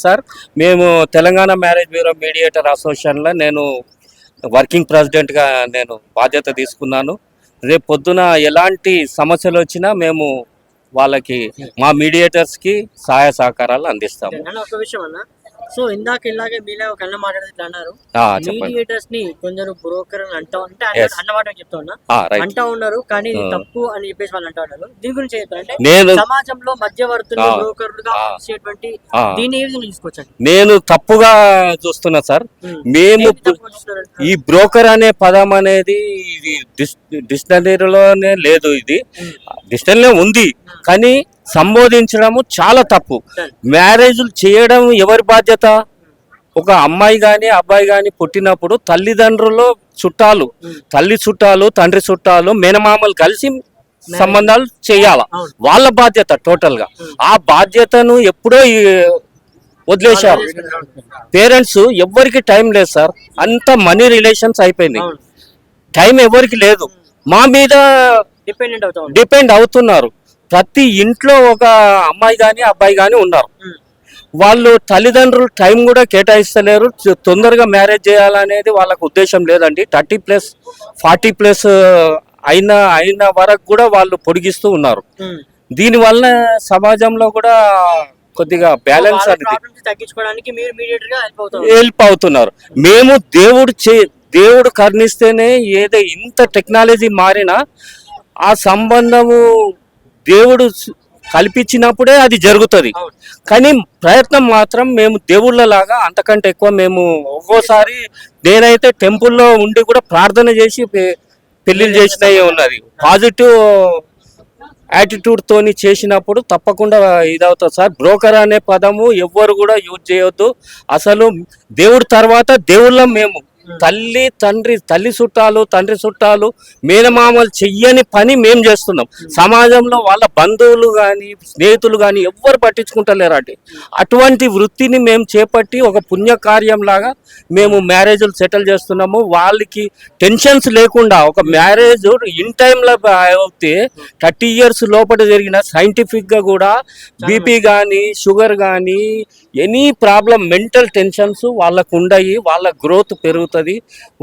Sir మేము Telangana marriage bureau mediator అసోసియేషన్లో నేను వర్కింగ్ ప్రెసిడెంట్గా నేను బాధ్యత తీసుకున్నాను. రేపు పొద్దున ఎలాంటి సమస్యలు వచ్చినా మేము వాళ్ళకి మా మీడియేటర్స్కి సహాయ సహకారాలు అందిస్తాము. ఒక విషయం అన్న, సో ఇందాక ఇలాగే మీలా ఒక అన్న మాట్లాడితే అన్నారు మీడియేటర్స్ ని కొందరు బ్రోకర్ అని అంటా అన్నమాట చెప్తా ఉన్నా అంటా ఉన్నారు, కానీ ఇది తప్పు అని చెప్పేసి వాళ్ళు అంటా ఉన్నారు. దీని గురించి చెప్తారంటే నేను సమాజంలో మధ్యవర్తులు బ్రోకర్లుగా చేసేటువంటి దీన్ని ఏ విధంగా తీసుకోవచ్చండి? నేను తప్పుగా చూస్తున్నా సార్. మేము ఈ బ్రోకర్ అనే పదం అనేది డిక్షనరీలోనే లేదు, ఇది డిక్షనరీలో ఉంది కానీ సంబోధించడము చాలా తప్పు. మ్యారేజ్లు చేయడం ఎవరి బాధ్యత? ఒక అమ్మాయి కానీ అబ్బాయి కానీ పుట్టినప్పుడు తల్లిదండ్రులు చుట్టాలు, తల్లి చుట్టాలు, తండ్రి చుట్టాలు, మేనమామలు కలిసి సంబంధాలు చేయాల, వాళ్ళ బాధ్యత టోటల్ గా. ఆ బాధ్యతను ఎప్పుడో వదిలేశారు పేరెంట్స్. ఎవరికి టైం లేదు సార్, అంత మనీ రిలేషన్స్ అయిపోయింది, టైం ఎవరికి లేదు. మా మీద డిపెండ్ అవుతున్నారు. ప్రతి ఇంట్లో ఒక అమ్మాయి కానీ అబ్బాయి కానీ ఉన్నారు. వాళ్ళు తల్లిదండ్రులు టైం కూడా కేటాయిస్తలేరు. తొందరగా మ్యారేజ్ చేయాలనేది వాళ్ళకు ఉద్దేశం లేదండి. 30+ 40+ అయిన వరకు కూడా వాళ్ళు పొడిగిస్తూ ఉన్నారు. దీనివల్ల సమాజంలో కూడా కొద్దిగా బ్యాలెన్స్ అనేది తగ్గించుకోవడానికి హెల్ప్ అవుతున్నారు. మేము దేవుడు కరుణిస్తేనే ఏదో ఇంత టెక్నాలజీ మారినా ఆ సంబంధము దేవుడు కల్పించినప్పుడే అది జరుగుతుంది. కానీ ప్రయత్నం మాత్రం మేము దేవుళ్ళలాగా అంతకంటే ఎక్కువ మేము ఒక్కోసారి నేనైతే టెంపుల్లో ఉండి కూడా ప్రార్థన చేసి పెళ్లిళ్ళు చేసినవి ఉన్నది. పాజిటివ్ యాటిట్యూడ్ తోని చేసినప్పుడు తప్పకుండా ఇదవుతుంది సార్. బ్రోకర్ అనే పదము ఎవ్వరు కూడా యూజ్ చేయొద్దు. అసలు దేవుడి తర్వాత దేవుళ్ళం మేము. తల్లి చుట్టాలు, తండ్రి చుట్టాలు, మేనమామలు చెయ్యని పని మేము చేస్తున్నాం. సమాజంలో వాళ్ళ బంధువులు కానీ స్నేహితులు కానీ ఎవ్వరు పట్టించుకుంటలేరండి. అటువంటి వృత్తిని మేము చేపట్టి ఒక పుణ్యకార్యం లాగా మేము మ్యారేజ్లు సెటిల్ చేస్తున్నాము. వాళ్ళకి టెన్షన్స్ లేకుండా ఒక మ్యారేజ్ ఇన్ టైంలో అవుతే 30 years లోపల జరిగిన సైంటిఫిక్గా కూడా బీపీ కానీ షుగర్ కానీ ఎనీ ప్రాబ్లం మెంటల్ టెన్షన్స్ వాళ్ళకు ఉండయి. వాళ్ళ గ్రోత్ పెరుగుతుంది,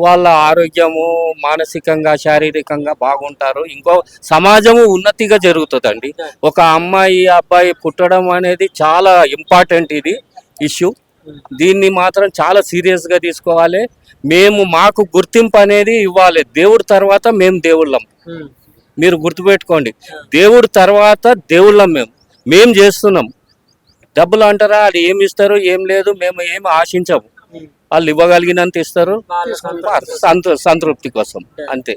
వాళ్ళ ఆరోగ్యము మానసికంగా శారీరకంగా బాగుంటారు. ఇంకో సమాజము ఉన్నతిగా జరుగుతుందండి. ఒక అమ్మాయి అబ్బాయి పుట్టడం అనేది చాలా ఇంపార్టెంట్ ఇది ఇష్యూ. దీన్ని మాత్రం చాలా సీరియస్గా తీసుకోవాలి. మాకు గుర్తింపు అనేది ఇవ్వాలి. దేవుడి తర్వాత మేము దేవుళ్ళం. మీరు గుర్తుపెట్టుకోండి, దేవుడి తర్వాత దేవుళ్ళం. మేము చేస్తున్నాం. డబ్బులు అంటారా, అది ఏమి ఇస్తారు ఏం లేదు, మేము ఏమి ఆశించము. వాళ్ళు ఇవ్వగలిగినంత ఇస్తారు, సంతృప్తి కోసం అంతే.